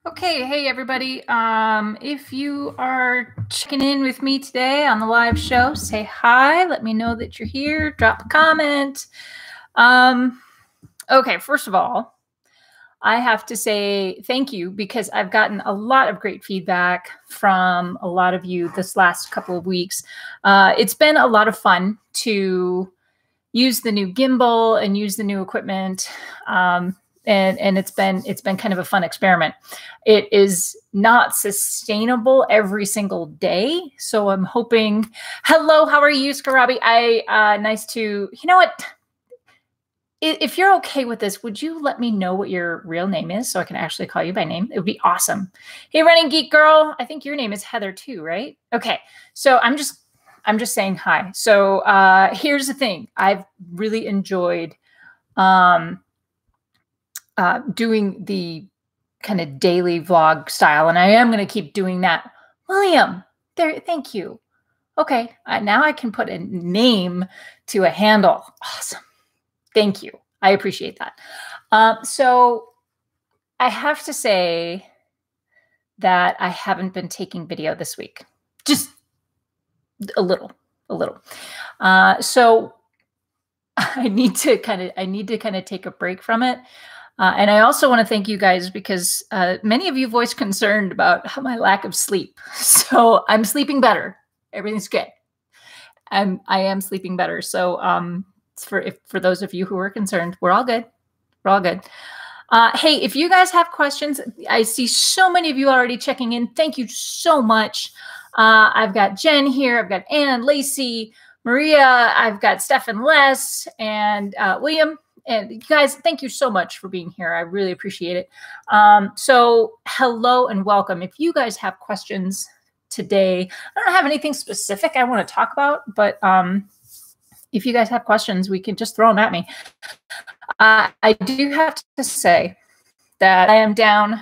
Okay, hey everybody. If you are checking in with me today on the live show, say hi. Let me know that you're here. Drop a comment. Okay, first of all, I have to say thank you because I've gotten a lot of great feedback from a lot of you this last couple of weeks. It's been a lot of fun to use the new gimbal and use the new equipment. And it's been kind of a fun experiment. It is not sustainable every single day. So I'm hoping, hello, how are you, Skarabi? Nice to, you know what? If you're okay with this, would you let me know what your real name is so I can actually call you by name? It would be awesome. Hey, Running Geek Girl. I think your name is Heather too, right? Okay. So I'm just saying hi. So here's the thing. I've really enjoyed doing the kind of daily vlog style, and I am going to keep doing that. William, there, thank you. Okay, now I can put a name to a handle. Awesome. Thank you. I appreciate that. So I have to say that I haven't been taking video this week. Just a little. So I need to kind of take a break from it. And I also want to thank you guys because many of you voiced concern about my lack of sleep. So I'm sleeping better. Everything's good. I am sleeping better. So for those of you who are concerned, we're all good. We're all good. Hey, if you guys have questions, I see so many of you already checking in. Thank you so much. I've got Jen here. I've got Ann, Lacey, Maria. I've got Steph and Les and William. And you guys, thank you so much for being here. I really appreciate it. So hello and welcome. If you guys have questions today, I don't have anything specific I want to talk about, but if you guys have questions, we can just throw them at me. I do have to say that I am down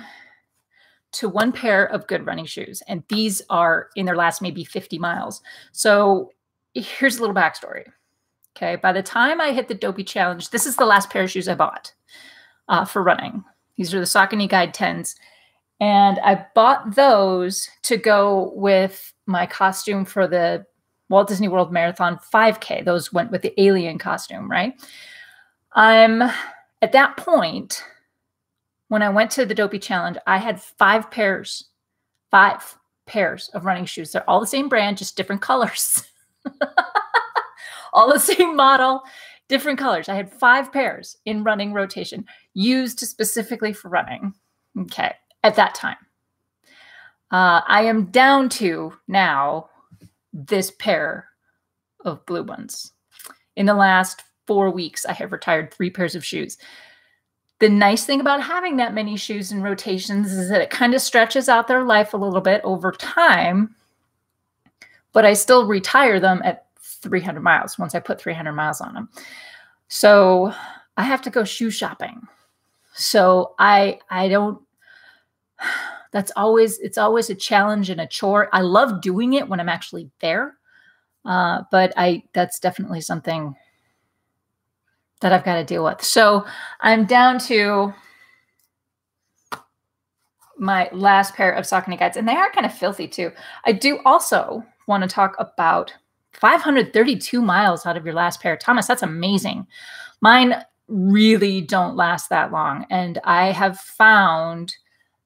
to one pair of good running shoes, and these are in their last maybe 50 miles. So here's a little backstory. Okay, by the time I hit the Dopey Challenge, this is the last pair of shoes I bought for running. These are the Saucony Guide 10s. And I bought those to go with my costume for the Walt Disney World Marathon 5K. Those went with the alien costume, right? I'm at that point, when I went to the Dopey Challenge, I had 5 pairs of running shoes. They're all the same brand, just different colors. All the same model, different colors. I had 5 pairs in running rotation, used specifically for running. Okay, at that time. I am down to now this pair of blue ones. In the last 4 weeks, I have retired 3 pairs of shoes. The nice thing about having that many shoes in rotations is that it kind of stretches out their life a little bit over time, but I still retire them at 300 miles once I put 300 miles on them. So I have to go shoe shopping. So I don't, it's always a challenge and a chore. I love doing it when I'm actually there. But that's definitely something that I've got to deal with. So I'm down to my last pair of Saucony Guides, and they are kind of filthy too. I do also want to talk about 532 miles out of your last pair. Thomas, that's amazing. Mine really don't last that long. And I have found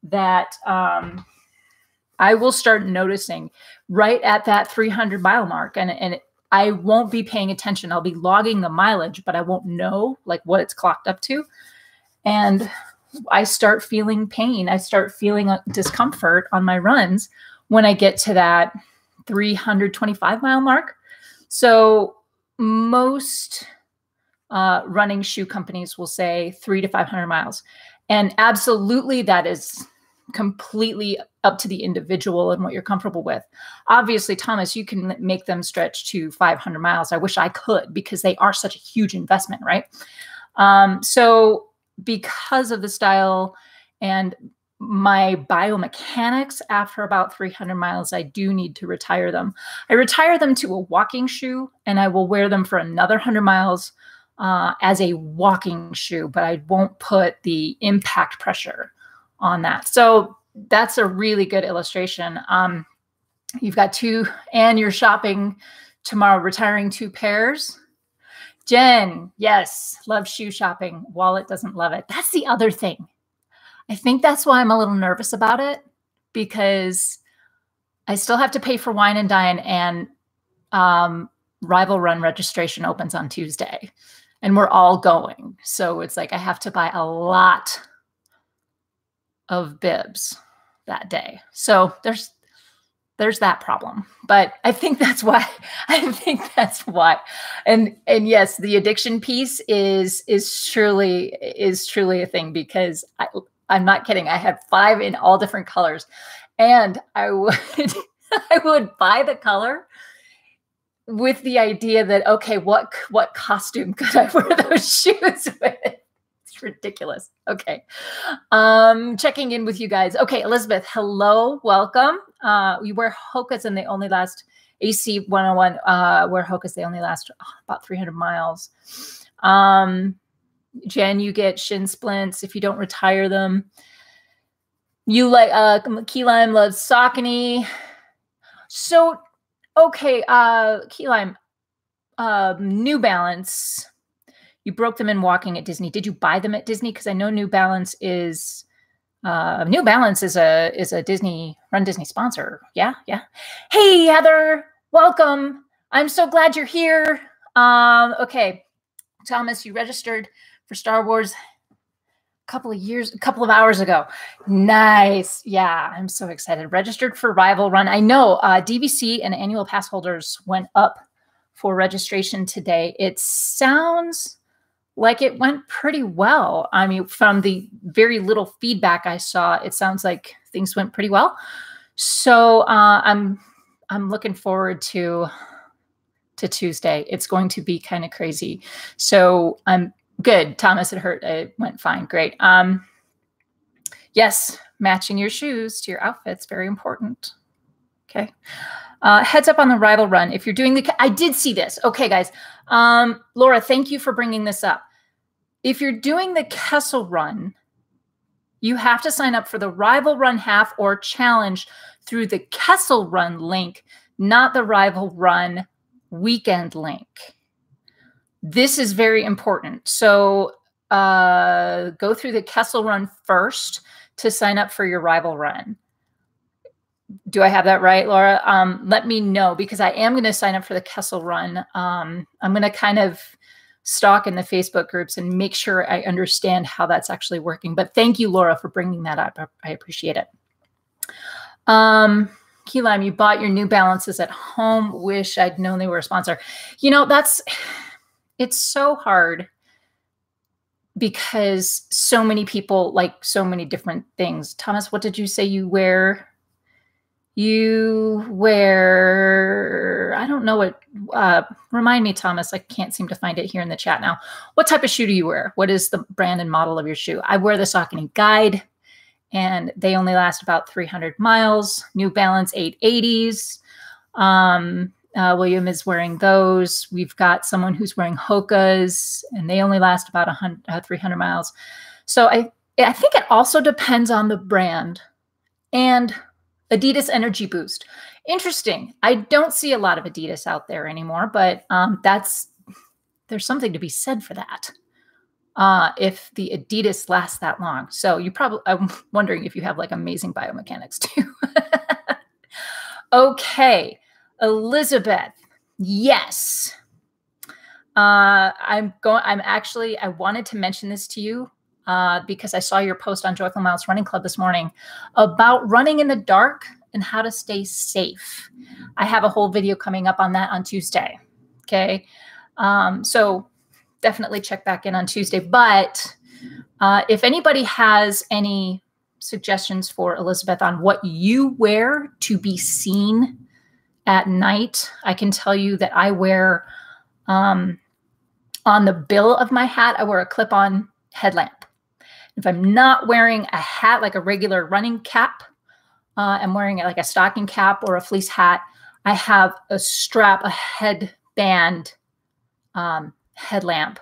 that I will start noticing right at that 300-mile mark. And I won't be paying attention. I'll be logging the mileage, but I won't know like what it's clocked up to. And I start feeling pain. I start feeling discomfort on my runs when I get to that 325-mile mark. So most running shoe companies will say 300 to 500 miles. And absolutely that is completely up to the individual and what you're comfortable with. Obviously, Thomas, you can make them stretch to 500 miles. I wish I could because they are such a huge investment, right? So because of the style and my biomechanics, after about 300 miles, I do need to retire them. I retire them to a walking shoe, and I will wear them for another 100 miles as a walking shoe, but I won't put the impact pressure on that. So that's a really good illustration. You've got two, and you're shopping tomorrow, retiring 2 pairs. Jen, yes, love shoe shopping. Wallet doesn't love it. That's the other thing. I think that's why I'm a little nervous about it, because I still have to pay for wine and dine, and Rival Run registration opens on Tuesday, and we're all going. So it's like I have to buy a lot of bibs that day. So there's that problem. But I think that's why. And yes, the addiction piece is truly a thing, because I'm not kidding. I had 5 in all different colors, and I would buy the color with the idea that, okay, what costume could I wear those shoes with? It's ridiculous. Okay. Checking in with you guys. Okay, Elizabeth, hello, welcome. We wear Hokas and they only last, AC 101, wear Hokas, they only last about 300 miles. Jen, you get shin splints if you don't retire them. You like, Key Lime loves Saucony. So, okay, Key Lime, New Balance, you broke them in walking at Disney. Did you buy them at Disney? Because I know New Balance is a Disney Rundisney sponsor. Yeah. Hey, Heather, welcome. I'm so glad you're here. Okay, Thomas, you registered for Star Wars a couple of hours ago. Nice. Yeah, I'm so excited. Registered for Rival Run. I know DVC and annual pass holders went up for registration today. It sounds like it went pretty well. I mean, from the very little feedback I saw, it sounds like things went pretty well. So I'm looking forward to Tuesday. It's going to be kind of crazy. So I'm good. Thomas, it went fine. Great. Yes, matching your shoes to your outfits, very important. Okay. Heads up on the Rival Run. If you're doing I did see this. Okay, guys. Laura, thank you for bringing this up. If you're doing the Kessel Run, you have to sign up for the Rival Run half or challenge through the Kessel Run link, not the Rival Run weekend link. This is very important. So go through the Kessel Run first to sign up for your Rival Run. Do I have that right, Laura? Let me know, because I am going to sign up for the Kessel Run. I'm going to kind of stalk in the Facebook groups and make sure I understand how that's actually working. But thank you, Laura, for bringing that up. I appreciate it. Key Lime, you bought your New Balances at home. Wish I'd known they were a sponsor. You know, it's so hard because so many people like so many different things. Thomas, what did you say you wear? You wear, I don't know what, remind me, Thomas, I can't seem to find it here in the chat now. What type of shoe do you wear? What is the brand and model of your shoe? I wear the Saucony Guide, and they only last about 300 miles. New Balance 880s. William is wearing those. We've got someone who's wearing Hokas, and they only last about 300 miles. So I think it also depends on the brand. And Adidas Energy Boost. Interesting. I don't see a lot of Adidas out there anymore, but there's something to be said for that. If the Adidas lasts that long. So I'm wondering if you have like amazing biomechanics too. Okay. Elizabeth. Yes. I wanted to mention this to you because I saw your post on Joyful Miles Running Club this morning about running in the dark and how to stay safe. I have a whole video coming up on that on Tuesday. Okay. So definitely check back in on Tuesday. But if anybody has any suggestions for Elizabeth on what you wear to be seen at night, I can tell you that I wear, on the bill of my hat, I wear a clip-on headlamp. If I'm not wearing a hat, like a regular running cap, I'm wearing like a stocking cap or a fleece hat, I have a headband headlamp.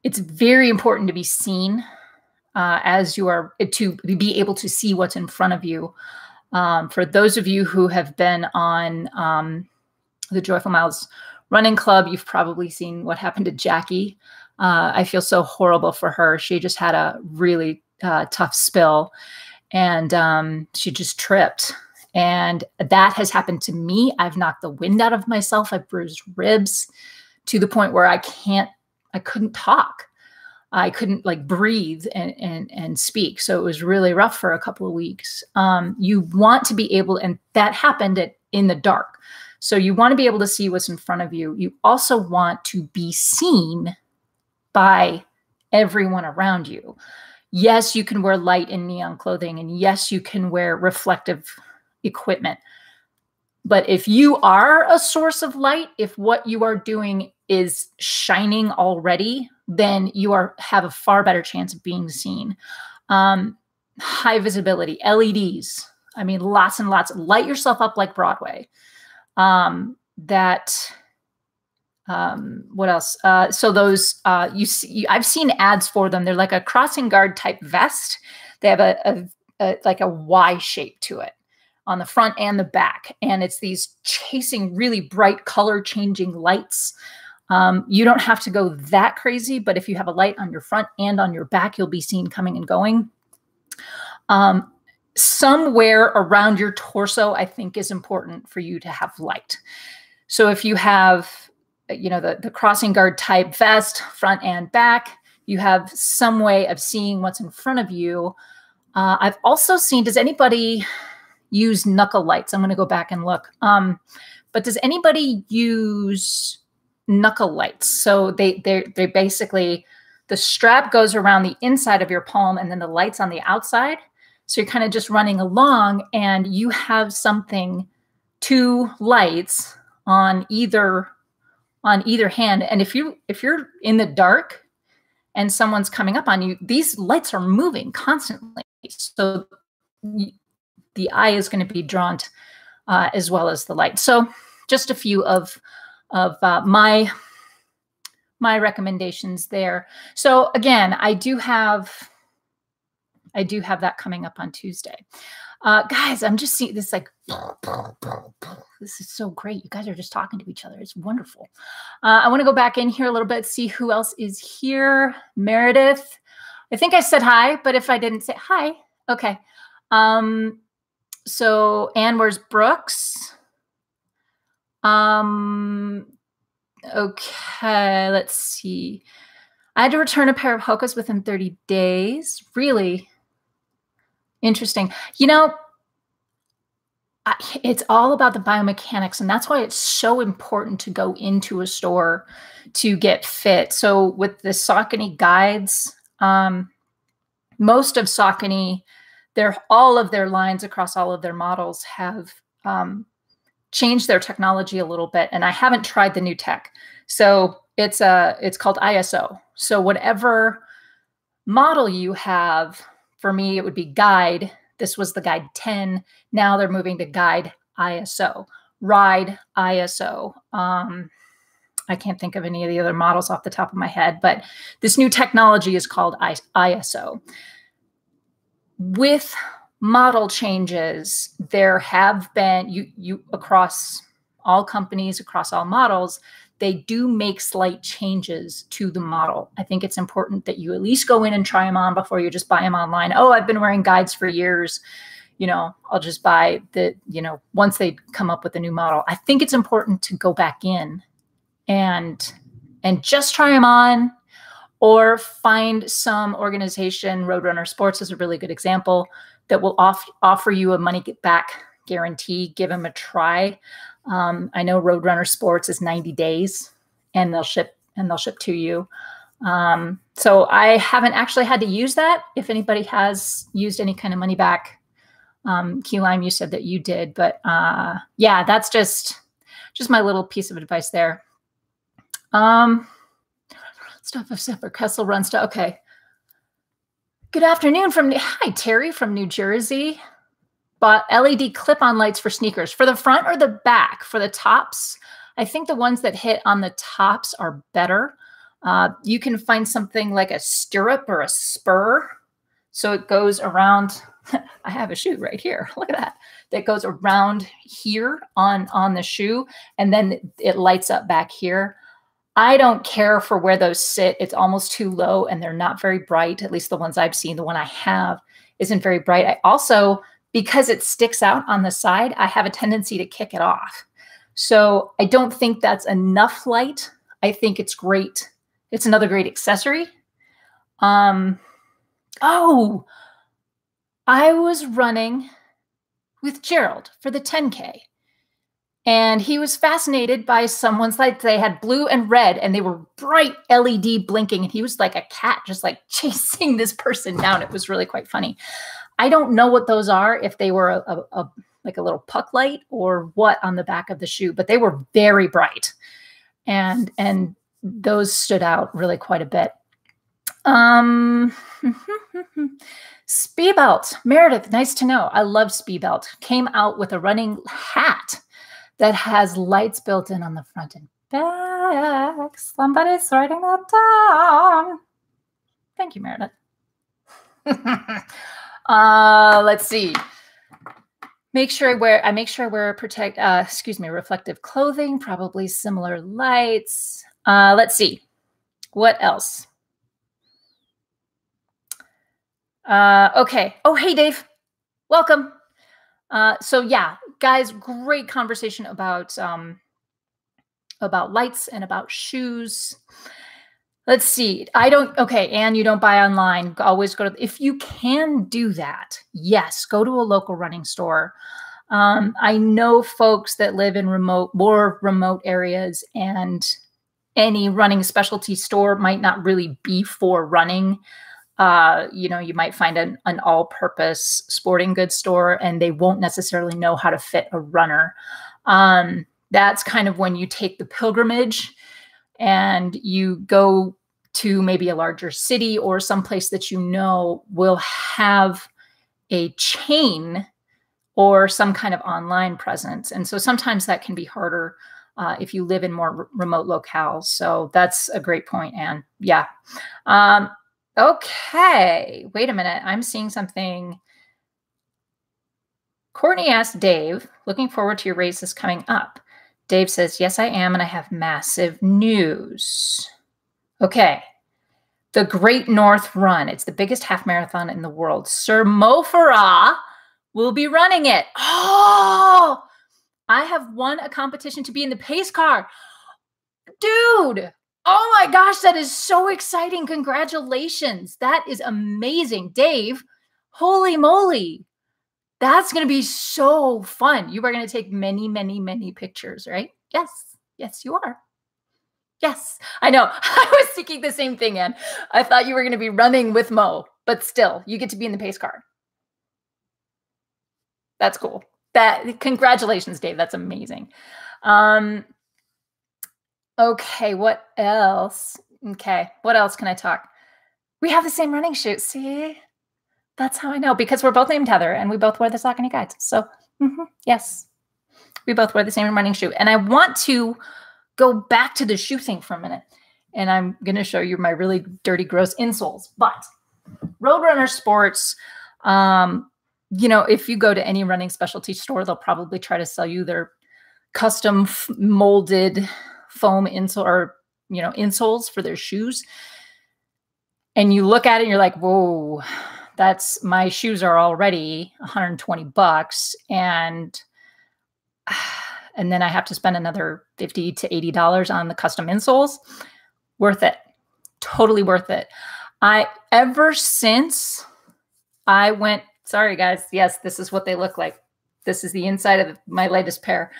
It's very important to be seen as you are to be able to see what's in front of you. For those of you who have been on the Joyful Miles Running Club, you've probably seen what happened to Jackie. I feel so horrible for her. She just had a really tough spill, and she just tripped. And that has happened to me. I've knocked the wind out of myself. I've bruised ribs to the point where I couldn't talk. I couldn't like breathe and speak. So it was really rough for a couple of weeks. You want to be able, and that happened in the dark. So you want to be able to see what's in front of you. You also want to be seen by everyone around you. Yes, you can wear light and neon clothing, and yes, you can wear reflective equipment. But if you are a source of light, if what you are doing is shining already, then you have a far better chance of being seen. High visibility, LEDs. I mean, lots and lots. Light yourself up like Broadway. What else? So those, I've seen ads for them. They're like a crossing guard type vest. They have like a Y shape to it on the front and the back. And it's these chasing really bright color changing lights. You don't have to go that crazy, but if you have a light on your front and on your back, you'll be seen coming and going. Somewhere around your torso, I think is important for you to have light. So if you have, the crossing guard type vest, front and back, you have some way of seeing what's in front of you. I've also seen, does anybody use knuckle lights? I'm going to go back and look. But does anybody use knuckle lights? So they basically, the strap goes around the inside of your palm and then the light's on the outside. So you're kind of just running along and you have two lights on either hand. And if you're in the dark and someone's coming up on you, these lights are moving constantly. So the eye is going to be drawn to, as well as the light. So just a few of my recommendations there. So again, I do have that coming up on Tuesday. Guys, I'm just seeing this like, this is so great. You guys are just talking to each other. It's wonderful. I want to go back in here a little bit, see who else is here. Meredith. I think I said hi, but if I didn't say hi, okay. So Ann, where's Brooks? Okay, let's see. I had to return a pair of Hokas within 30 days. Really interesting. It's all about the biomechanics, and that's why it's so important to go into a store to get fit. So with the Saucony guides, most of Saucony, all of their lines across all of their models have changed their technology a little bit, and I haven't tried the new tech. So it's called ISO. So whatever model you have, for me, it would be Guide. This was the Guide 10. Now they're moving to Guide ISO, Ride ISO. I can't think of any of the other models off the top of my head, but this new technology is called ISO. With model changes, there have been, you across all companies, across all models, they do make slight changes to the model. I think it's important that you at least go in and try them on before you just buy them online. Oh, I've been wearing guides for years. I'll just buy once they come up with a new model. I think it's important to go back in and just try them on, or find some organization. Roadrunner Sports is a really good example that will offer you a money back guarantee. Give them a try. I know Roadrunner Sports is 90 days and they'll ship to you. So I haven't actually had to use that. If anybody has used any kind of money back, Key Lime, you said that you did, but yeah, that's just my little piece of advice there. Stuff of separate Kessel run stuff. Okay. Good afternoon hi, Terry from New Jersey. Bought LED clip-on lights for sneakers. For the front or the back? For the tops, I think the ones that hit on the tops are better. You can find something like a stirrup or a spur So it goes around. I have a shoe right here. Look at that. That goes around here on the shoe, and then it lights up back here. I don't care for where those sit. It's almost too low and they're not very bright. At least the ones I've seen, the one I have isn't very bright. I also, because it sticks out on the side, I have a tendency to kick it off. So I don't think that's enough light. I think it's great. It's another great accessory. Oh, I was running with Gerald for the 10K. And he was fascinated by someone's lights. They had blue and red, and they were bright LED blinking. And he was like a cat, just like chasing this person down. It was really quite funny. I don't know what those are, if they were like a little puck light or what on the back of the shoe, but they were very bright. And those stood out really quite a bit. Speed belt. Meredith, nice to know. I love speed belt. Came out with a running hat that has lights built in on the front and back. Somebody's writing that down. Thank you, Meredith. Let's see. Make sure I wear reflective clothing, probably similar lights. Let's see. What else? Okay. Oh, hey, Dave. Welcome. So yeah, guys, great conversation about lights and about shoes. Let's see. Okay, Anne, you don't buy online. Always go to, if you can do that, yes, go to a local running store. I know folks that live in more remote areas, and any running specialty store might not really be for running. You might find an all-purpose sporting goods store, and they won't necessarily know how to fit a runner. That's kind of when you take the pilgrimage and you go to maybe a larger city or someplace that will have a chain or some kind of online presence. And so sometimes that can be harder if you live in more remote locales. So that's a great point, Anne. Yeah. Okay, wait a minute. I'm seeing something. Courtney asked Dave, looking forward to your races coming up. Dave says, yes, I am, and I have massive news. Okay, the Great North Run. It's the biggest half marathon in the world. Sir Mo Farah will be running it. Oh, I have won a competition to be in the pace car. Dude. Oh my gosh, that is so exciting. Congratulations. That is amazing. Dave, holy moly. That's going to be so fun. You are going to take many, many, many pictures, right? Yes. Yes, you are. Yes, I know. I was thinking the same thing, Ann. I thought you were going to be running with Mo, but still, you get to be in the pace car. That's cool. Congratulations, Dave. That's amazing. Okay, what else? Okay, what else can I talk? We have the same running shoe. See? That's how I know, because we're both named Heather and we both wear the Saucony Guides. So, yes, we both wear the same running shoe. And I want to go back to the shoe thing for a minute. And I'm going to show you my really dirty, gross insoles. But Roadrunner Sports, if you go to any running specialty store, they'll probably try to sell you their custom molded foam insole or, insoles for their shoes. And you look at it and you're like, whoa, my shoes are already $120. And then I have to spend another $50 to $80 on the custom insoles. Worth it. Totally worth it. Ever since I went, sorry guys, yes, this is what they look like. This is the inside of my latest pair.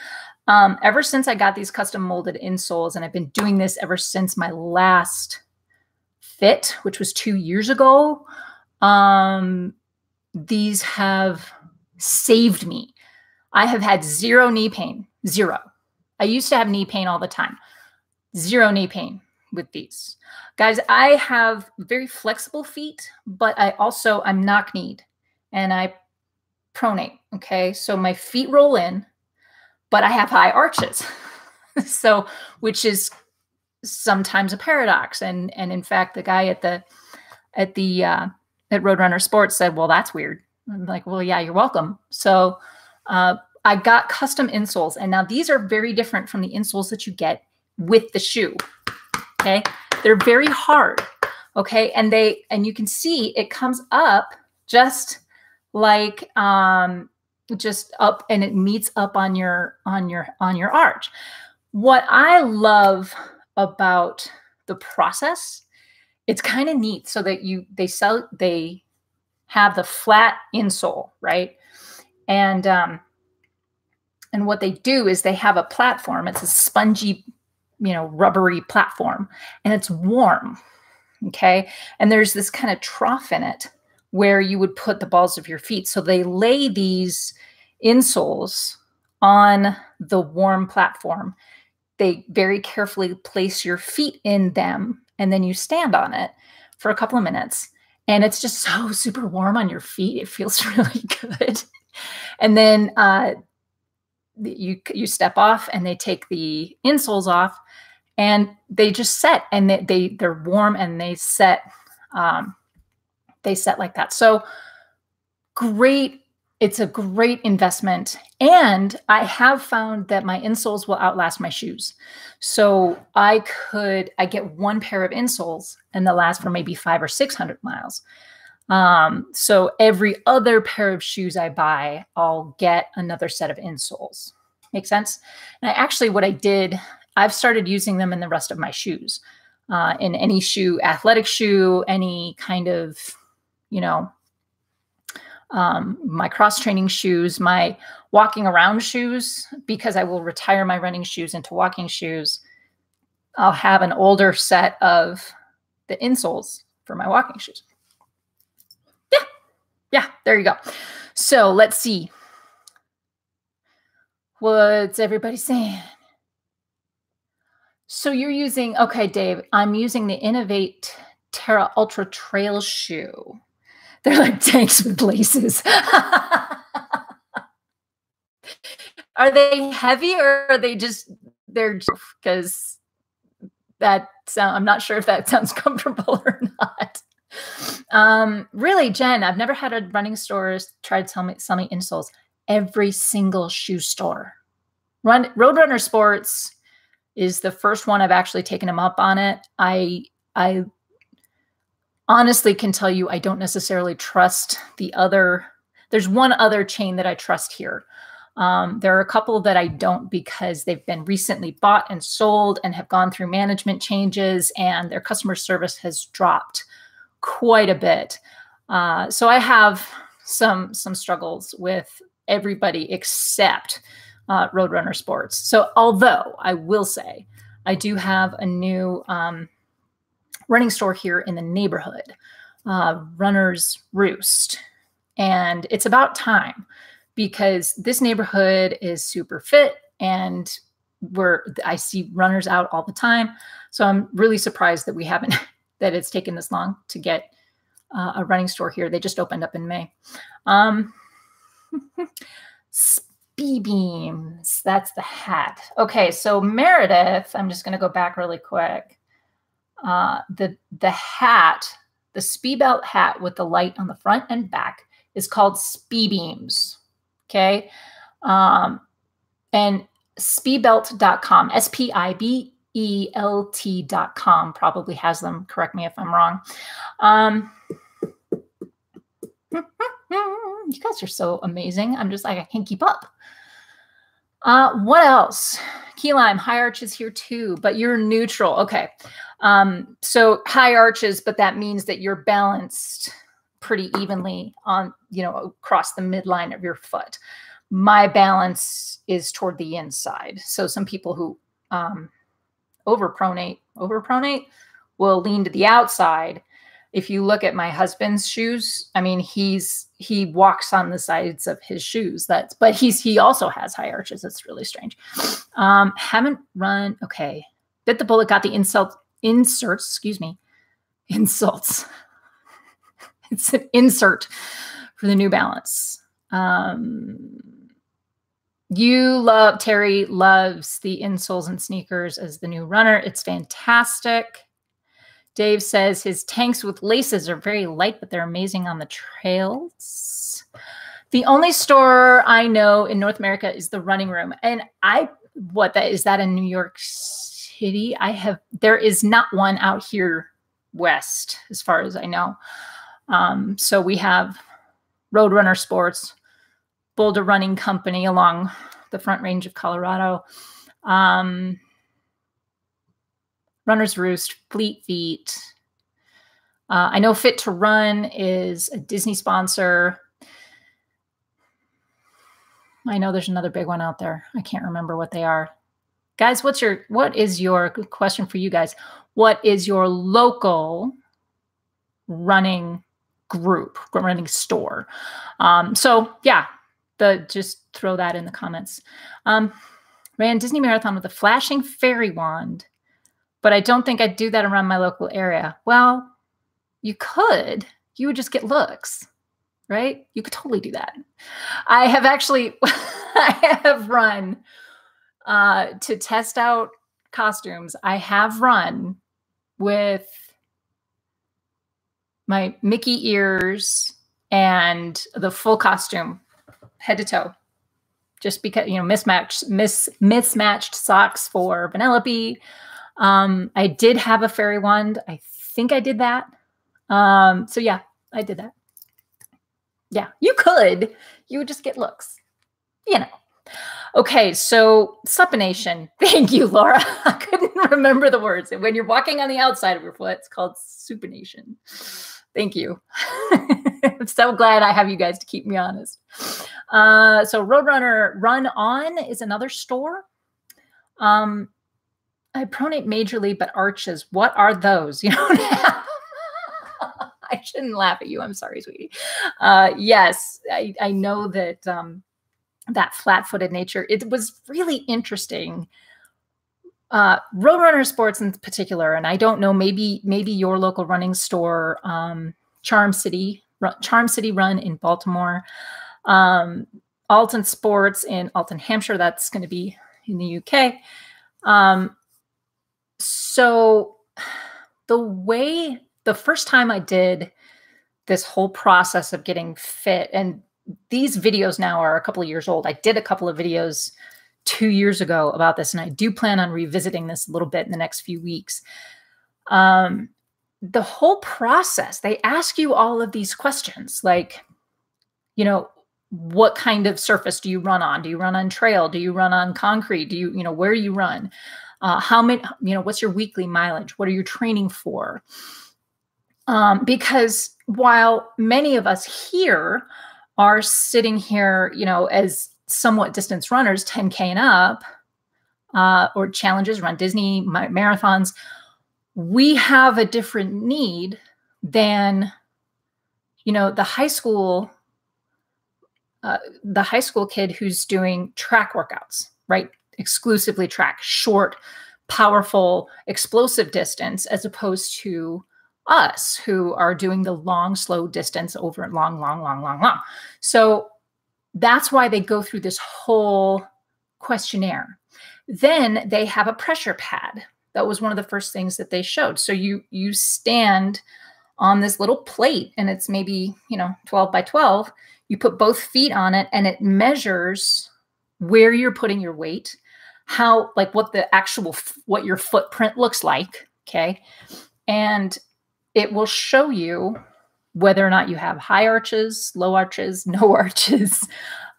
Ever since I got these custom molded insoles, and I've been doing this ever since my last fit, which was 2 years ago, these have saved me. I have had zero knee pain. Zero. I used to have knee pain all the time. Zero knee pain with these. Guys, I have very flexible feet, but I'm knock-kneed and I pronate. Okay. So my feet roll in, but I have high arches. So, which is sometimes a paradox. And in fact, the guy at the at Roadrunner Sports said, well, that's weird. I'm like, well, yeah, you're welcome. So I got custom insoles. And now these are very different from the insoles that you get with the shoe. Okay. They're very hard. Okay. And you can see it comes up just like, just up, and it meets up on your arch. What I love about the process, it's kind of neat, so that they have the flat insole, right? And what they do is they have a platform. It's a spongy, rubbery platform, and it's warm. Okay. And there's this kind of trough in it where you would put the balls of your feet. So they lay these insoles on the warm platform. They very carefully place your feet in them, and then you stand on it for a couple of minutes. And it's just so super warm on your feet. It feels really good. And then you step off, and they take the insoles off, and they just set, and they're warm, and they set like that. So great. It's a great investment. And I have found that my insoles will outlast my shoes. So I get one pair of insoles, and they'll last for maybe 500 or 600 miles. So every other pair of shoes I buy, I'll get another set of insoles. Make sense? And what I did, I've started using them in the rest of my shoes, in any shoe, athletic shoe, any kind of, my cross-training shoes, my walking around shoes, because I will retire my running shoes into walking shoes. I'll have an older set of the insoles for my walking shoes. Yeah, there you go. So let's see. What's everybody saying? So you're using, okay, Dave, I'm using the Innovate Terra Ultra Trail shoe. They're like tanks with laces. Are they heavy, or are they they're because I'm not sure if that sounds comfortable or not. Really, Jen, I've never had a running store try to sell me insoles. Every single shoe store. Roadrunner Sports is the first one I've actually taken them up on it. I honestly can tell you I don't necessarily trust the other. There's one other chain that I trust here. There are a couple that I don't, because they've been recently bought and sold and have gone through management changes, and their customer service has dropped quite a bit. So I have some struggles with everybody except Roadrunner Sports. So although I will say I do have a new running store here in the neighborhood, Runner's Roost. And it's about time, because this neighborhood is super fit, and I see runners out all the time. So I'm really surprised that that it's taken this long to get a running store here. They just opened up in May. Speed beams, that's the hat. Okay, so Meredith, I'm just going to go back really quick. The hat, the speed belt hat with the light on the front and back, is called Speed Beams. Okay. And speedbelt.com, SPIBELT.com probably has them. Correct me if I'm wrong. You guys are so amazing. I'm just like, I can't keep up. What else? Key lime, high arches here too, but you're neutral. Okay. So high arches, but that means that you're balanced pretty evenly on, across the midline of your foot. My balance is toward the inside. So some people who overpronate will lean to the outside. If you look at my husband's shoes, I mean, he walks on the sides of his shoes. But he also has high arches. It's really strange. Haven't run. Okay. Bit the bullet, got the insults. It's an insert for the New Balance. Terry loves the insoles and sneakers as the new runner. It's fantastic. Dave says his tanks with laces are very light, but they're amazing on the trails. The only store I know in North America is the Running Room. And is that in New York City? There is not one out here west, as far as I know. So we have Roadrunner Sports, Boulder Running Company along the Front Range of Colorado, Runner's Roost, Fleet Feet. I know Fit to Run is a Disney sponsor. I know there's another big one out there. I can't remember what they are. Guys, what is your good question for you guys? What is your local running group, running store? So yeah, just throw that in the comments. Ran Disney Marathon with a flashing fairy wand, but I don't think I'd do that around my local area. Well, you could. You would just get looks, right? You could totally do that. I have actually, I have run to test out costumes. I have run with my Mickey ears and the full costume, head to toe, just because, mismatched socks for Vanellope. I did have a fairy wand. I think I did that. So yeah, I did that. Yeah, you could. You would just get looks, Okay, so supination. Thank you, Laura. I couldn't remember the words. When you're walking on the outside of your foot, it's called supination. Thank you. I'm so glad I have you guys to keep me honest. So Roadrunner Run On is another store. I pronate majorly, but arches. What are those? I shouldn't laugh at you. I'm sorry, sweetie. Yes, I know that that flat-footed nature. It was really interesting. Roadrunner Sports in particular, and I don't know, maybe your local running store, Charm City Run in Baltimore, Alton Sports in Alton, Hampshire. That's going to be in the UK. So the first time I did this whole process of getting fit, and these videos now are a couple of years old. I did a couple of videos 2 years ago about this, and I do plan on revisiting this a little bit in the next few weeks. The whole process, they ask you all of these questions, like, what kind of surface do you run on? Do you run on trail? Do you run on concrete? Do you, where do you run? How many, what's your weekly mileage? What are you training for? Because while many of us here are sitting here, as somewhat distance runners, 10K and up, or challenges, run Disney marathons, we have a different need than, the high school kid who's doing track workouts, right? Exclusively track, short, powerful, explosive distance, as opposed to us who are doing the long, slow distance over long. So that's why they go through this whole questionnaire. Then they have a pressure pad. That was one of the first things that they showed. So you stand on this little plate, and it's maybe, 12 by 12. You put both feet on it, and it measures where you're putting your weight, what your footprint looks like. Okay. And it will show you whether or not you have high arches, low arches, no arches,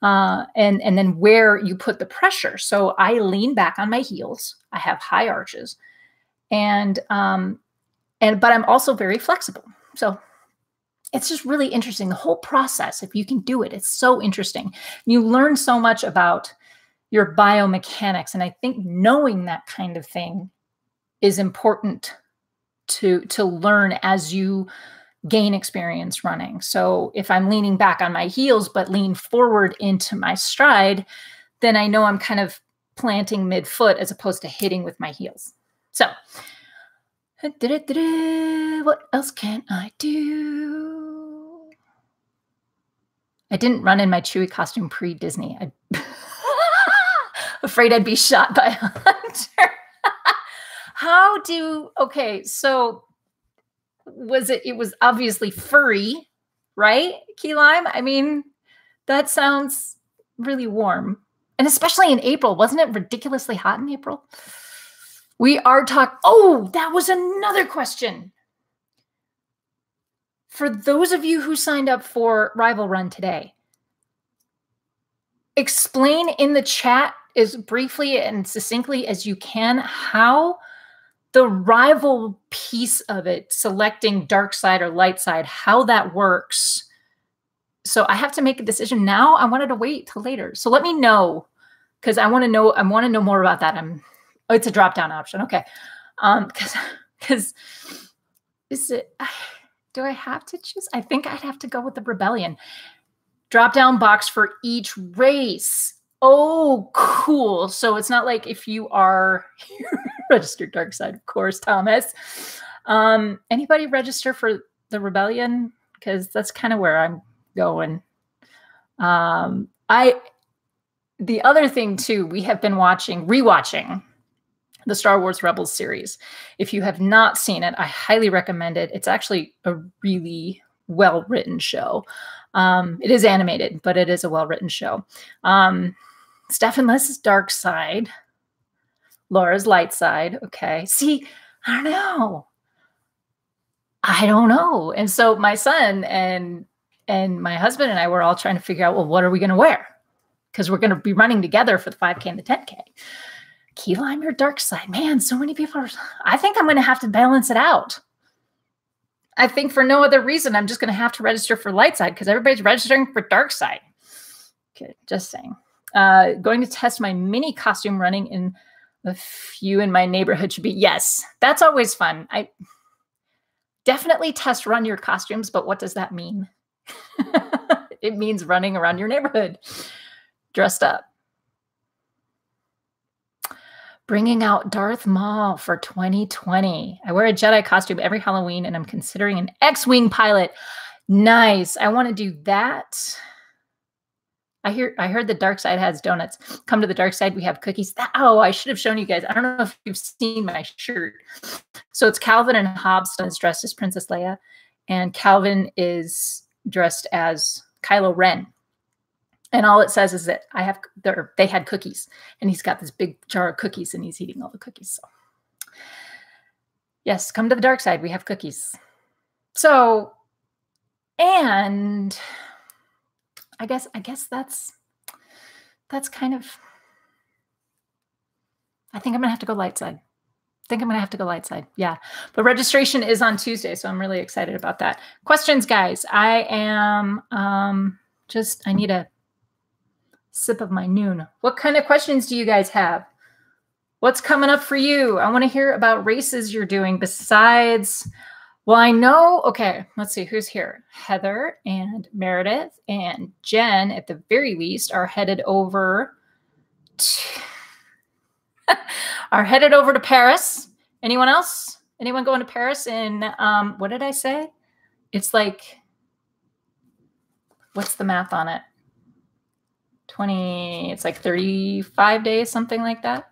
and then where you put the pressure. So I lean back on my heels. I have high arches, but I'm also very flexible. So it's just really interesting. The whole process, if you can do it, it's so interesting. You learn so much about your biomechanics. And I think knowing that kind of thing is important to learn as you gain experience running. So if I'm leaning back on my heels, but lean forward into my stride, then I know I'm kind of planting midfoot as opposed to hitting with my heels. So what else can I do? I didn't run in my Chewie costume pre-Disney. Afraid I'd be shot by a hunter. Okay, so it was obviously furry, right? Key lime. I mean, that sounds really warm. And especially in April. Wasn't it ridiculously hot in April? We are talking. Oh, that was another question. For those of you who signed up for Rival Run today, explain in the chat as briefly and succinctly as you can how the rival piece of it, selecting dark side or light side, how that works. So I have to make a decision now. I wanted to wait till later. So let me know, because I want to know more about that. Oh, it's a drop-down option. Okay. Because is it, do I have to choose? I think I'd have to go with the Rebellion. Drop-down box for each race. Oh, cool. So it's not like if you are registered dark side, of course, Thomas. Anybody register for the Rebellion? Because that's kind of where I'm going. The other thing too, we have been rewatching the Star Wars Rebels series. If you have not seen it, I highly recommend it. It's actually a really well-written show. It is animated, but it is a well-written show. Steph and Liz's dark side, Laura's light side. Okay. See, I don't know. And so my son and my husband and I were all trying to figure out, well, what are we going to wear? Because we're going to be running together for the 5K and the 10K. Key lime your dark side. Man, so many people I think I'm going to have to balance it out. I think for no other reason, I'm just going to have to register for light side because everybody's registering for dark side. Okay, just saying. Going to test my mini costume running in a few in my neighborhood should be. Yes, that's always fun. I definitely test run your costumes, but what does that mean? It means running around your neighborhood dressed up. Bringing out Darth Maul for 2020. I wear a Jedi costume every Halloween, and I'm considering an X-Wing pilot. Nice. I want to do that. I heard the dark side has donuts. Come to the dark side. We have cookies. I should have shown you guys. I don't know if you've seen my shirt. So it's Calvin and Hobbs is dressed as Princess Leia, and Calvin is dressed as Kylo Ren. And all it says is that they had cookies, and he's got this big jar of cookies, and he's eating all the cookies. So yes, come to the dark side. We have cookies. So, and I guess that's kind of, I think I'm going to have to go light side. Yeah. But registration is on Tuesday, so I'm really excited about that. Questions, guys. I need a sip of my noon. What kind of questions do you guys have? What's coming up for you? I want to hear about races you're doing besides, well, I know, okay, let's see who's here. Heather and Meredith and Jen, at the very least, are headed over to Paris. Anyone else? Anyone going to Paris in, what did I say? It's like, what's the math on it? It's like 35 days, something like that.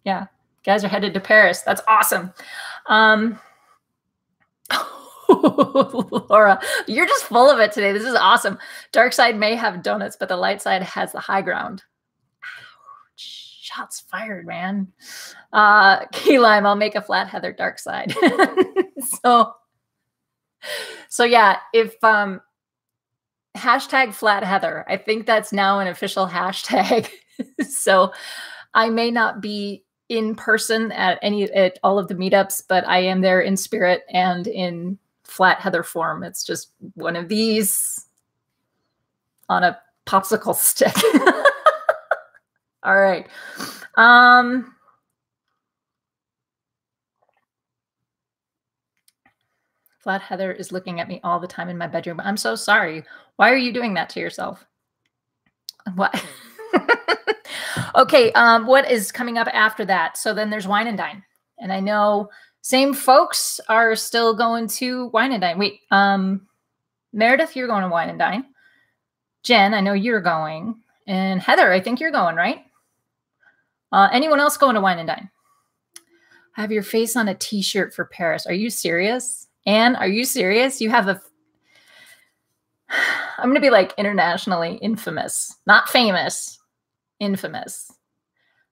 Yeah. Guys are headed to Paris. That's awesome. Laura, you're just full of it today. This is awesome. Dark side may have donuts, but the light side has the high ground. Ouch. Shots fired, man. Key lime, I'll make a flat Heather dark side. So yeah, if, hashtag flat Heather. I think that's now an official hashtag. So I may not be in person at all of the meetups, but I am there in spirit and in flat Heather form. It's just one of these on a popsicle stick. All right. Flat Heather is looking at me all the time in my bedroom. I'm so sorry. Why are you doing that to yourself? What? Okay, what is coming up after that? So then there's Wine and Dine. And I know same folks are still going to Wine and Dine. Wait, Meredith, you're going to Wine and Dine. Jen, I know you're going. And Heather, I think you're going, right? Anyone else going to Wine and Dine? I have your face on a t-shirt for Paris. Are you serious? Anne, are you serious? You have a, I'm going to be like internationally infamous, not famous, infamous.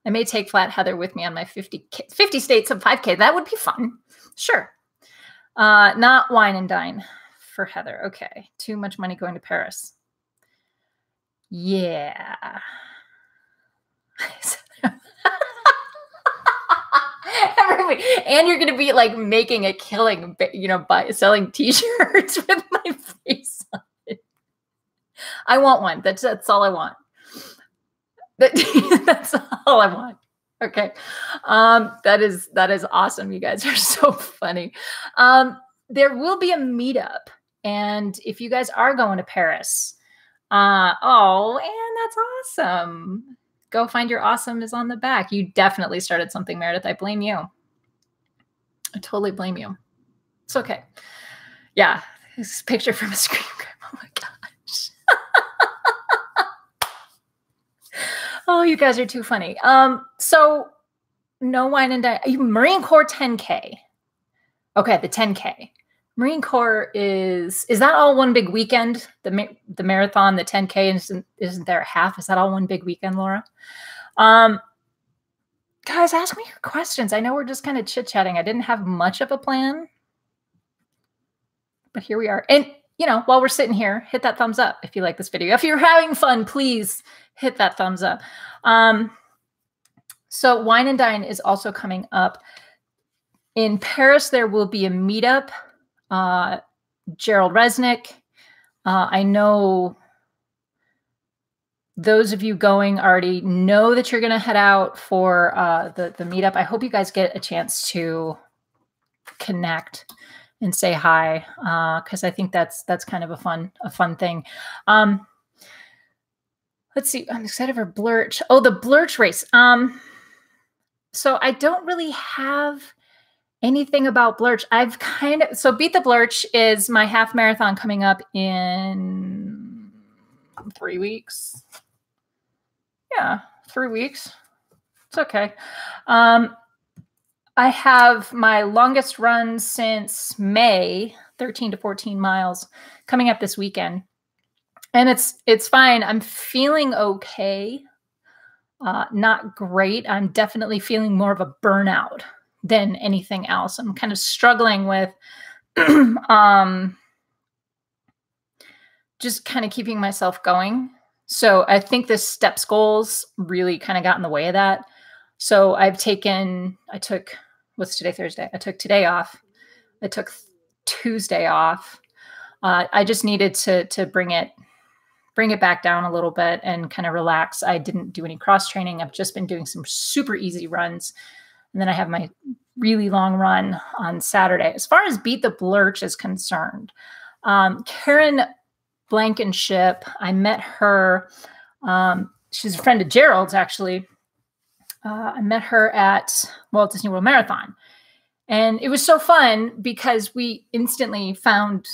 I may take Flat Heather with me on my 50 states of 5K. That would be fun. Sure. Not wine and dine for Heather. Okay. Too much money going to Paris. Yeah. And you're going to be like making a killing, you know, by selling t-shirts with my face on it. I want one. That's all I want. That's all I want. Okay. That is awesome. You guys are so funny. There will be a meetup. And if you guys are going to Paris, oh, and that's awesome. Go find your awesome is on the back. You definitely started something, Meredith. I blame you. I totally blame you. It's okay. Yeah. This is a picture from a screen grab. Oh my gosh. Oh, you guys are too funny. So no wine and dine. Marine Corps 10K. Okay, the 10K. Marine Corps is that all one big weekend? The marathon, the 10K, isn't there a half? Is that all one big weekend, Laura? Guys, ask me your questions. I know we're just kind of chit-chatting. I didn't have much of a plan, but here we are. And, you know, while we're sitting here, hit that thumbs up if you like this video. If you're having fun, please hit that thumbs up. So Wine and Dine is also coming up. In Paris, there will be a meetup. Gerald Resnick. I know those of you going already know that you're going to head out for the meetup. I hope you guys get a chance to connect and say hi, because I think that's kind of a fun thing. Let's see. I'm excited for Blurch. Oh, the Blurch race. So I don't really have anything about Blurch. So Beat the Blurch is my half marathon coming up in 3 weeks. Yeah, 3 weeks. It's okay. I have my longest run since May, 13 to 14 miles, coming up this weekend. And it's fine. I'm feeling okay. Not great. I'm definitely feeling more of a burnout than anything else. I'm kind of struggling with just kind of keeping myself going. So I think the steps goals really kind of got in the way of that. So what's today, Thursday? I took today off. I took Tuesday off. I just needed to bring it back down a little bit and kind of relax. I didn't do any cross training. I've just been doing some super easy runs. And then I have my really long run on Saturday. As far as Beat the Blurch is concerned, Karen Blankenship, I met her. She's a friend of Gerald's, actually. I met her at Walt Disney World Marathon. And it was so fun because we instantly found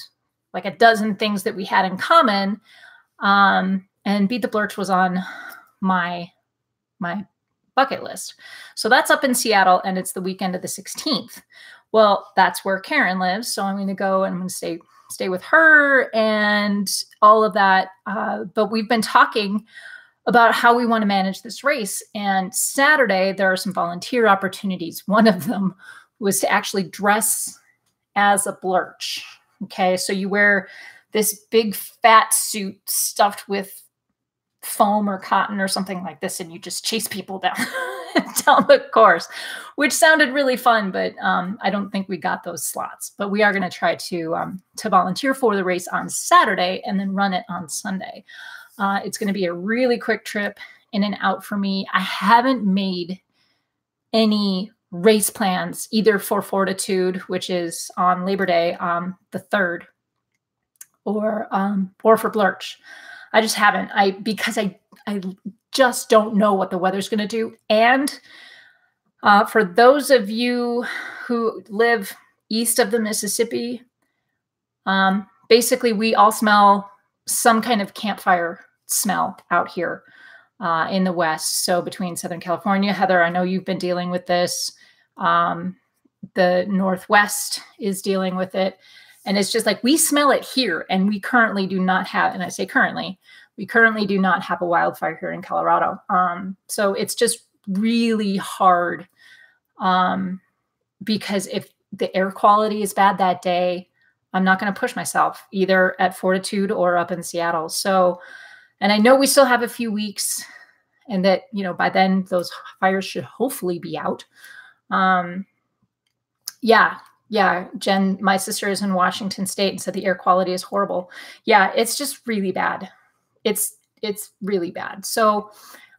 like a dozen things that we had in common. And Beat the Blurch was on my bucket list. So that's up in Seattle, and it's the weekend of the 16th. Well, that's where Karen lives. So I'm going to go and I'm going to stay with her and all of that. But we've been talking about how we want to manage this race. And Saturday, there are some volunteer opportunities. One of them was to actually dress as a Blurch. Okay. So you wear this big fat suit stuffed with foam or cotton or something like this, and you just chase people down the course, which sounded really fun, but I don't think we got those slots. But we are going to try to volunteer for the race on Saturday and then run it on Sunday. It's going to be a really quick trip in and out for me. I haven't made any race plans either for Fortitude, which is on Labor Day, the 3rd, or for Blurch. I just haven't. Because I just don't know what the weather's going to do. And for those of you who live east of the Mississippi, basically we all smell some kind of campfire smell out here in the West. So between Southern California, Heather, I know you've been dealing with this. the Northwest is dealing with it. And it's just like, we smell it here, and we currently do not have, and I say currently, we currently do not have a wildfire here in Colorado. So it's just really hard, because if the air quality is bad that day, I'm not going to push myself either at Fortitude or up in Seattle. So, and I know we still have a few weeks, and that, you know, by then those fires should hopefully be out. Yeah, Jen, my sister is in Washington State and said the air quality is horrible. Yeah, it's just really bad. It's really bad. So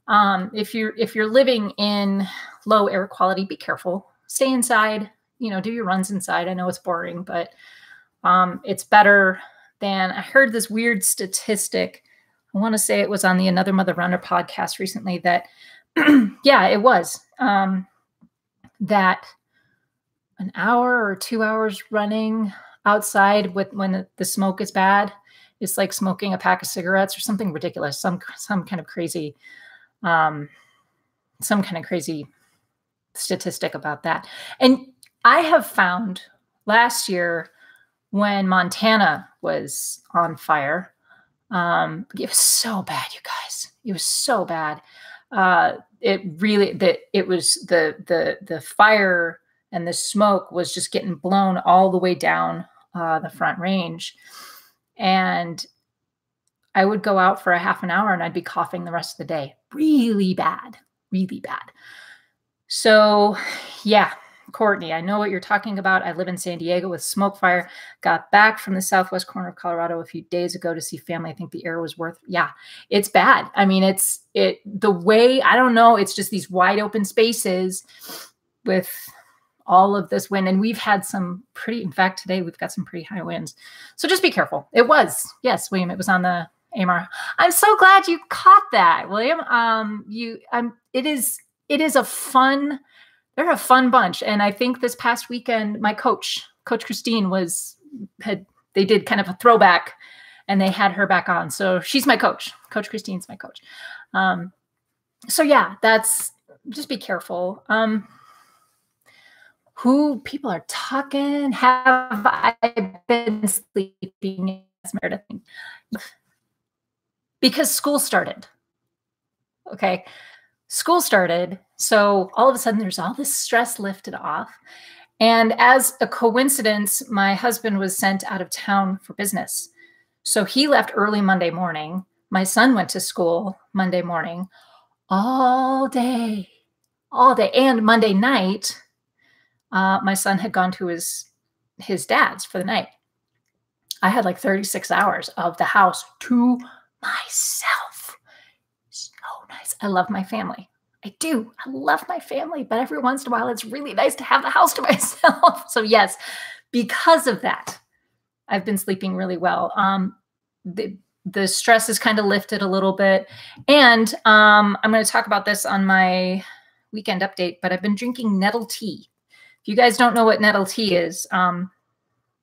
if you're living in low air quality, be careful. Stay inside. You know, do your runs inside. I know it's boring, but it's better than, I heard this weird statistic. I want to say it was on the Another Mother Runner podcast recently that, yeah, it was, that an hour or 2 hours running outside when the smoke is bad, it's like smoking a pack of cigarettes or something ridiculous, some kind of crazy, statistic about that. And I have found last year when Montana was on fire, it was so bad, you guys. It was so bad. It was the fire and the smoke was just getting blown all the way down the Front Range. And I would go out for a half an hour and I'd be coughing the rest of the day. Really bad, really bad. So yeah, Courtney, I know what you're talking about. I live in San Diego with smoke fire. Got back from the southwest corner of Colorado a few days ago to see family. I think the air was worth, yeah, it's bad. I mean, the way, I don't know, it's just these wide open spaces with all of this wind. And we've had some pretty, in fact, today we've got some pretty high winds. So just be careful. It was, yes, William, it was on the AMR. I'm so glad you caught that, William. It is a fun, they're a fun bunch. And I think this past weekend, my Coach Christine they did kind of a throwback and they had her back on. So she's my coach. Coach Christine's my coach. So yeah, just be careful. Who people are talking? Have I been sleeping? Meredith? Because school started. Okay. School started. So all of a sudden there's all this stress lifted off. And as a coincidence, my husband was sent out of town for business. So he left early Monday morning. My son went to school Monday morning all day. And Monday night, my son had gone to his dad's for the night. I had like 36 hours of the house to myself. So nice. I love my family. I do. I love my family, but every once in a while, it's really nice to have the house to myself. So yes, because of that, I've been sleeping really well. The stress is kind of lifted a little bit. And I'm going to talk about this on my weekend update, but I've been drinking nettle tea. If you guys don't know what nettle tea is,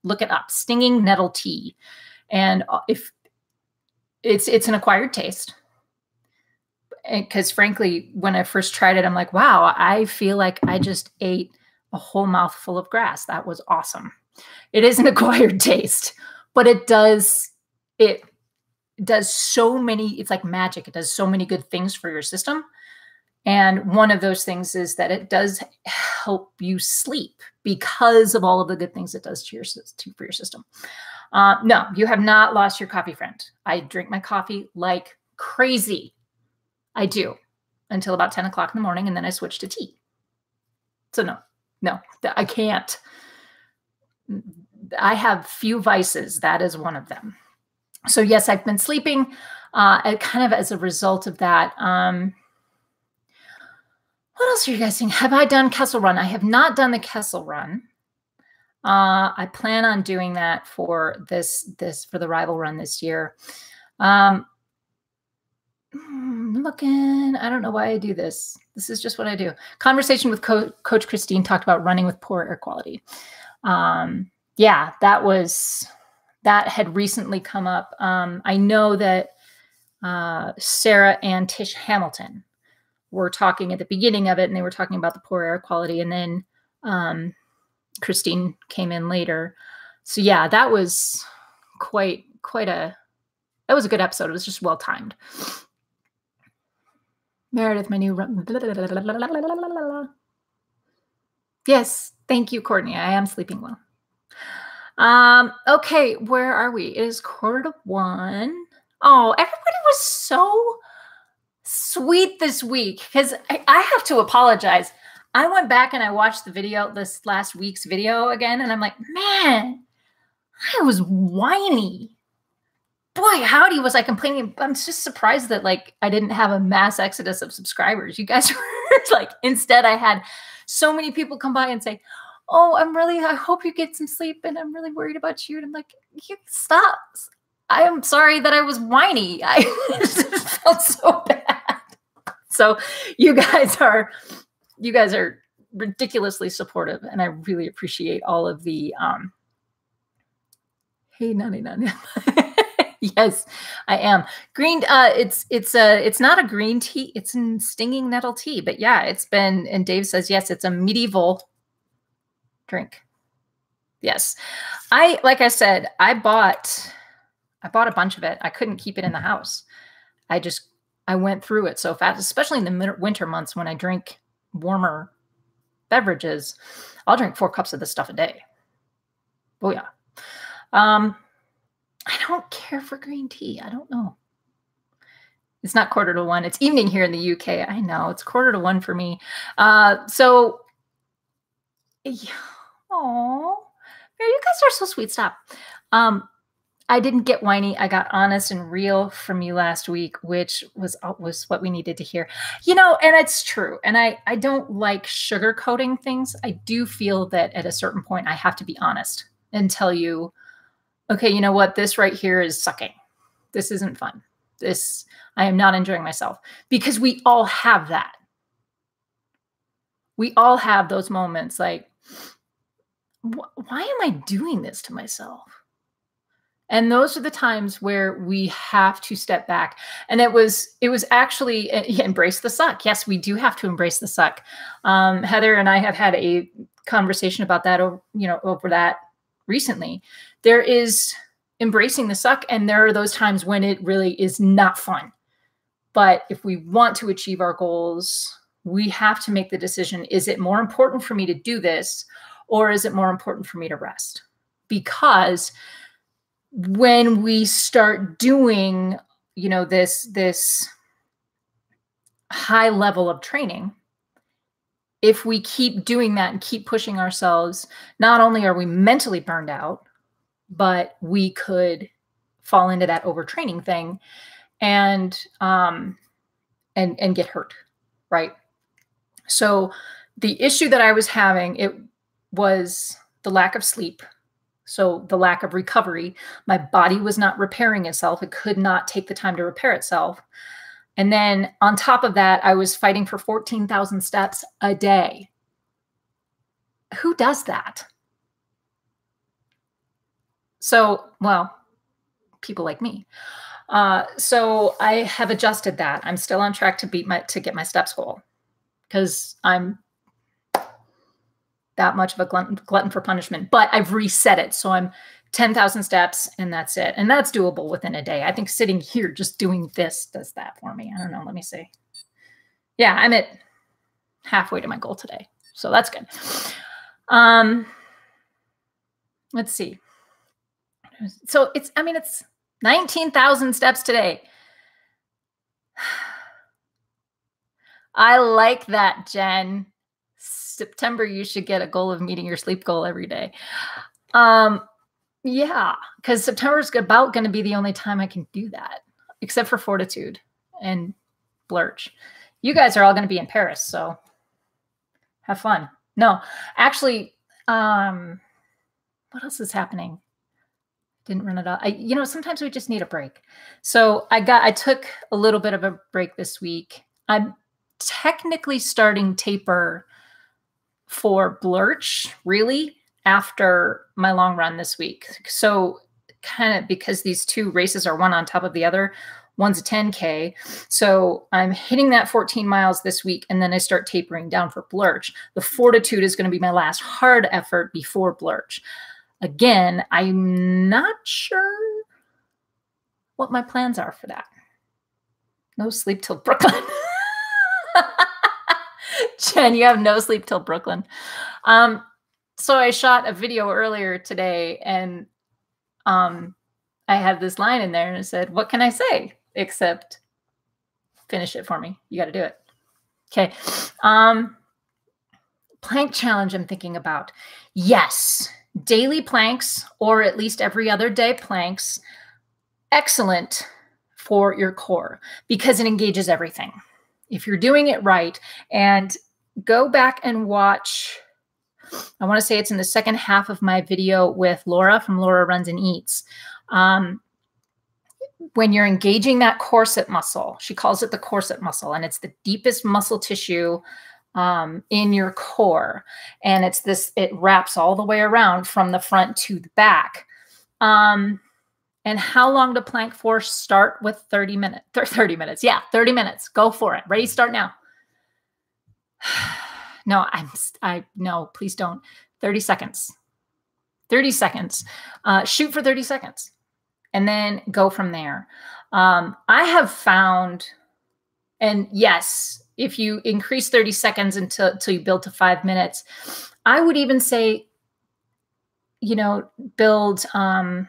look it up, stinging nettle tea. And if it's an acquired taste, because frankly, when I first tried it, I'm like, wow, I feel like I just ate a whole mouthful of grass. That was awesome. It is an acquired taste, but it does so many, it's like magic. It does so many good things for your system. And one of those things is that it does help you sleep because of all of the good things it does for your system. No, you have not lost your coffee friend. I drink my coffee like crazy. I do until about 10 o'clock in the morning, and then I switch to tea. So no, I can't. I have few vices. That is one of them. So yes, I've been sleeping kind of as a result of that. What else are you guys saying? Have I done Kessel Run? I have not done the Kessel Run. I plan on doing that for for the Rival Run this year. Looking, I don't know why I do this. This is just what I do. Conversation with Coach Christine talked about running with poor air quality. Yeah, that had recently come up. I know that Sarah and Tish Hamilton were talking at the beginning of it, and they were talking about the poor air quality. And then Christine came in later. So yeah, that was quite a, that was a good episode. It was just well timed. Meredith, my new, yes, thank you, Courtney. I am sleeping well. Okay, where are we? It is 1:45. Oh, everybody was so sweet this week, because I have to apologize. I went back and I watched the video, this last week's video again, and I'm like, man, I was whiny. Boy, howdy, was I complaining. I'm just surprised that like I didn't have a mass exodus of subscribers. You guys were like, instead I had so many people come by and say, oh, I hope you get some sleep and I'm really worried about you. And I'm like, you stop. I am sorry that I was whiny. I just felt so bad. So you guys are ridiculously supportive, and I really appreciate all of the hey, nanny. Yes, I am. Green, it's not a green tea, it's a stinging nettle tea. But yeah, it's been, and Dave says, yes, it's a medieval drink. Yes. Like I said, I bought a bunch of it. I couldn't keep it in the house. I went through it so fast, especially in the winter months when I drink warmer beverages. I'll drink 4 cups of this stuff a day. Oh yeah. I don't care for green tea. I don't know. It's not 1:45. It's evening here in the UK. I know it's 1:45 for me. So, oh, you guys are so sweet. Stop. I didn't get whiny. I got honest and real from you last week, which was what we needed to hear. You know, and it's true. And I don't like sugarcoating things. I do feel that at a certain point, I have to be honest and tell you, okay, you know what? This right here is sucking. This isn't fun. I am not enjoying myself, because we all have that. We all have those moments like, why am I doing this to myself? And those are the times where we have to step back. And it was actually embrace the suck. Yes, we do have to embrace the suck. Heather and I have had a conversation about that over that recently. There is embracing the suck, and there are those times when it really is not fun. But if we want to achieve our goals, we have to make the decision, is it more important for me to do this, or is it more important for me to rest? Because when we start doing, this high level of training, if we keep doing that and keep pushing ourselves, not only are we mentally burned out, but we could fall into that overtraining thing and get hurt, right? So the issue that I was having, it was the lack of sleep. So the lack of recovery. My body was not repairing itself. It could not take the time to repair itself. And then on top of that, I was fighting for 14,000 steps a day. Who does that? So, well, people like me. So I have adjusted that. I'm still on track to get my steps goal, because I'm that much of a glutton for punishment, but I've reset it. So I'm 10,000 steps and that's it. And that's doable within a day. I think sitting here, just doing this does that for me. I don't know. Let me see. Yeah, I'm at halfway to my goal today. So that's good. Let's see. So it's 19,000 steps today. I like that, Jen. September, you should get a goal of meeting your sleep goal every day. Yeah, because September is about going to be the only time I can do that, except for Fortitude and Blurch. You guys are all going to be in Paris, so have fun. No, actually, what else is happening? Didn't run it out. Sometimes we just need a break. So I took a little bit of a break this week. I'm technically starting taper for Blurch, really, after my long run this week. So kind of because these two races are one on top of the other, one's a 10K. So I'm hitting that 14 miles this week, and then I start tapering down for Blurch. The Fortitude is going to be my last hard effort before Blurch. Again, I'm not sure what my plans are for that. No sleep till Brooklyn. Jen, you have no sleep till Brooklyn. So I shot a video earlier today, and I had this line in there, and it said, "What can I say except finish it for me? You got to do it." Okay. Plank challenge I'm thinking about. Yes, daily planks, or at least every other day planks. Excellent for your core because it engages everything. If you're doing it right, and go back and watch, I want to say it's in the second half of my video with Laura from Laura Runs and Eats. When you're engaging that corset muscle, she calls it the corset muscle, and it's the deepest muscle tissue in your core. And it's this, it wraps all the way around from the front to the back. And how long to plank for? Start with 30 minutes. 30 minutes. Yeah, 30 minutes. Go for it. Ready? Start now. No, no, please don't. 30 seconds. 30 seconds. Shoot for 30 seconds. And then go from there. I have found, and yes, if you increase 30 seconds until you build to 5 minutes, I would even say, build 10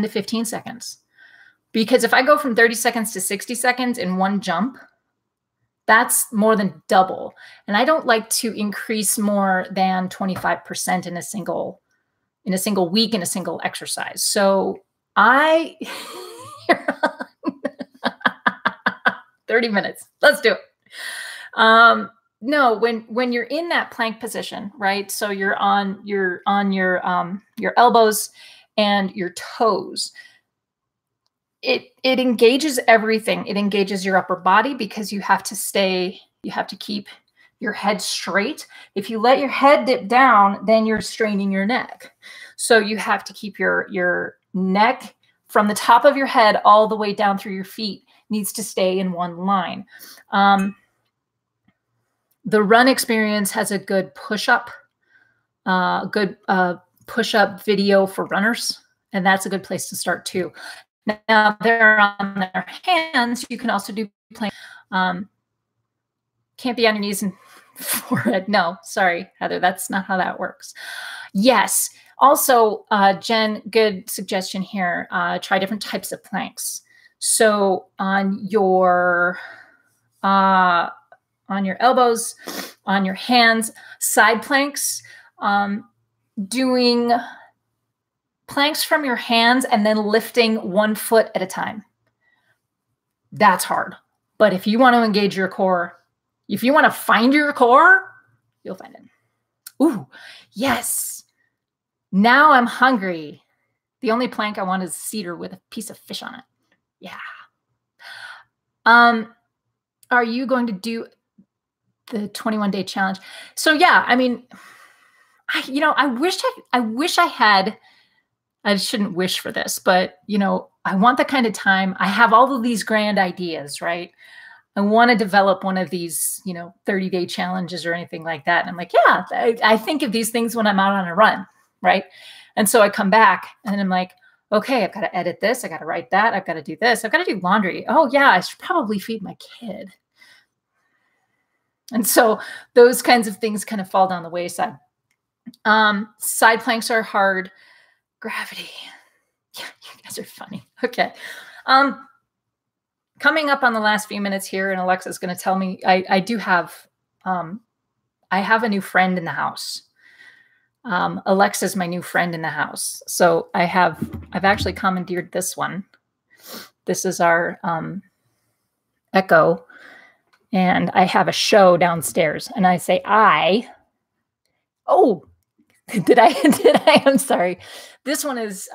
to 15 seconds. Because if I go from 30 seconds to 60 seconds in one jump, that's more than double. And I don't like to increase more than 25% in a single week, in a single exercise. So 30 minutes. Let's do it. No, when you're in that plank position, right? So you're on your elbows and your toes. It engages everything. It engages your upper body because you have to keep your head straight. If you let your head dip down, then you're straining your neck. So you have to keep your neck from the top of your head all the way down through your feet needs to stay in one line. The Run Experience has a good push-up video for runners, and that's a good place to start too. Now they're on their hands. You can also do plank. Can't be on your knees and forehead. No, sorry, Heather, that's not how that works. Yes. Also, Jen, good suggestion here. Try different types of planks. So on your elbows, on your hands, side planks, doing planks from your hands and then lifting 1 foot at a time. That's hard. But if you want to engage your core, if you want to find your core, you'll find it. Ooh, yes. Now I'm hungry. The only plank I want is cedar with a piece of fish on it. Yeah. Are you going to do the 21-day challenge? So yeah, I mean, I wish I had, I shouldn't wish for this, but I want the kind of time. I have all of these grand ideas, right? I want to develop one of these, 30-day challenges or anything like that. And I'm like, yeah, I think of these things when I'm out on a run, right? And so I come back and I'm like, okay, I've got to edit this. I got to write that. I've got to do this. I've got to do laundry. Oh yeah, I should probably feed my kid. And so those kinds of things kind of fall down the wayside. Side planks are hard. Gravity. Yeah, you guys are funny. Okay. Coming up on the last few minutes here, and Alexa's going to tell me, I have a new friend in the house. Alexa's my new friend in the house. So I've actually commandeered this one. This is our Echo, and I have a show downstairs. And I say, oh, did I? I'm sorry. This one is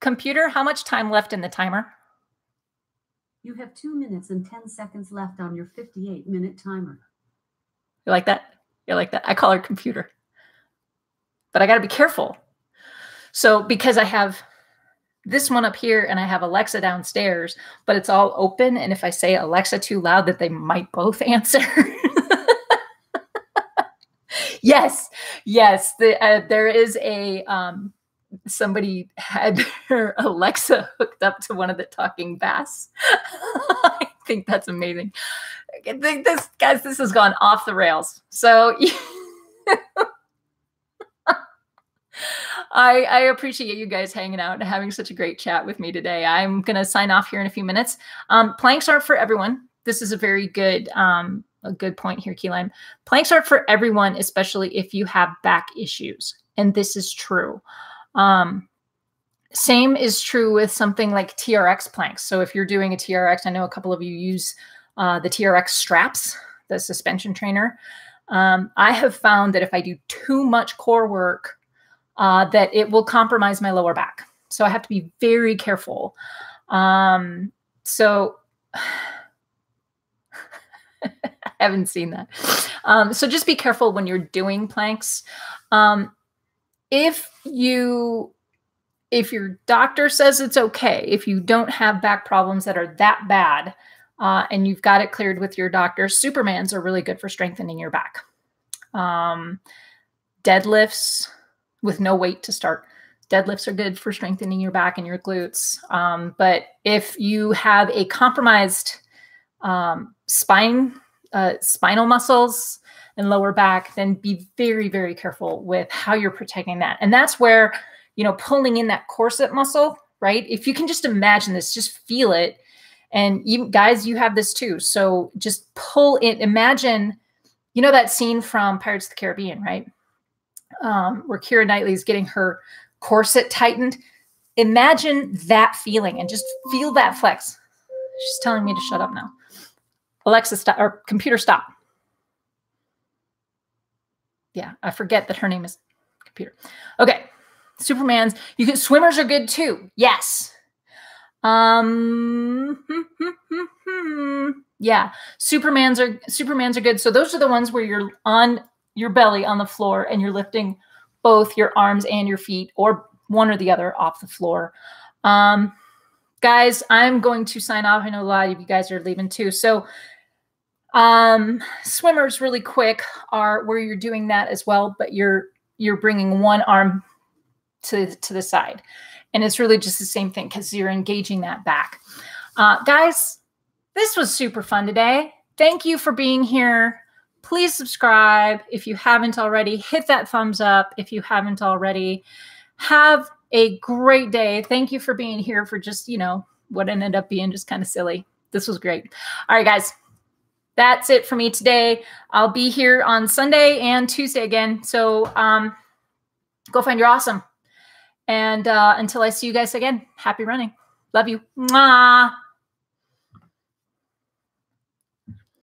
computer. How much time left in the timer? You have 2 minutes and 10 seconds left on your 58-minute timer. You like that? You like that? I call her computer. But I got to be careful. So because I have this one up here and I have Alexa downstairs, but it's all open. And if I say Alexa too loud, that they might both answer. Yes. There is a, somebody had her Alexa hooked up to one of the talking bass. I think that's amazing. This has gone off the rails. So I appreciate you guys hanging out and having such a great chat with me today. I'm going to sign off here in a few minutes. Planks aren't for everyone. This is a very good, a good point here, Key Lime. Planks aren't for everyone, especially if you have back issues. And this is true. Same is true with something like TRX planks. So if you're doing a TRX, I know a couple of you use the TRX straps, the suspension trainer. I have found that if I do too much core work, that it will compromise my lower back. So I have to be very careful. So I haven't seen that. So just be careful when you're doing planks. If your doctor says it's okay, if you don't have back problems that are that bad, and you've got it cleared with your doctor, Supermans are really good for strengthening your back. Deadlifts with no weight to start. Deadlifts are good for strengthening your back and your glutes. But if you have a compromised spinal muscles and lower back, then be very, very careful with how you're protecting that. And that's where, you know, pulling in that corset muscle, right? If you can just imagine this, just feel it. And you guys, you have this too. So just pull it. Imagine, you know, that scene from Pirates of the Caribbean, right? Where Keira Knightley is getting her corset tightened. Imagine that feeling and just feel that flex. She's telling me to shut up now. Alexa, stop, or computer, stop. Yeah, I forget that her name is computer. Okay, Supermans. You can, swimmers are good too. Yes. Yeah, Supermans are good. So those are the ones where you're on your belly on the floor and you're lifting both your arms and your feet, or one or the other, off the floor. Guys, I'm going to sign off. I know a lot of you guys are leaving too. So swimmers, really quick, are where you're doing that as well, but you're bringing one arm to the side. And it's really just the same thing because you're engaging that back. Guys, this was super fun today. Thank you for being here. Please subscribe if you haven't already. Hit that thumbs up if you haven't already. Have a great day. Thank you for being here for just, you know, what ended up being just kind of silly. This was great. All right, guys. That's it for me today. I'll be here on Sunday and Tuesday again. So go find your awesome. And until I see you guys again, happy running. Love you. Mwah.